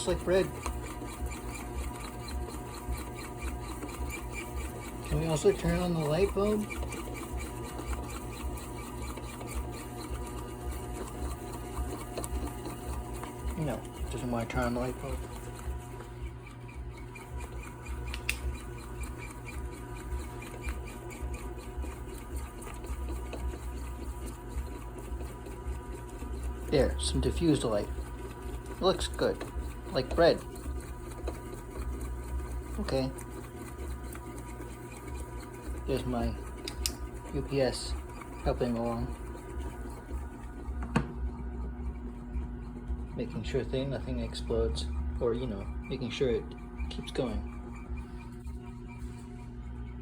looks like bread. Can we also turn on the light bulb? No, it doesn't want to turn on the light bulb. There, some diffused light. It looks good, like bread. Okay. There's my UPS helping along. Making sure nothing explodes, or making sure it keeps going.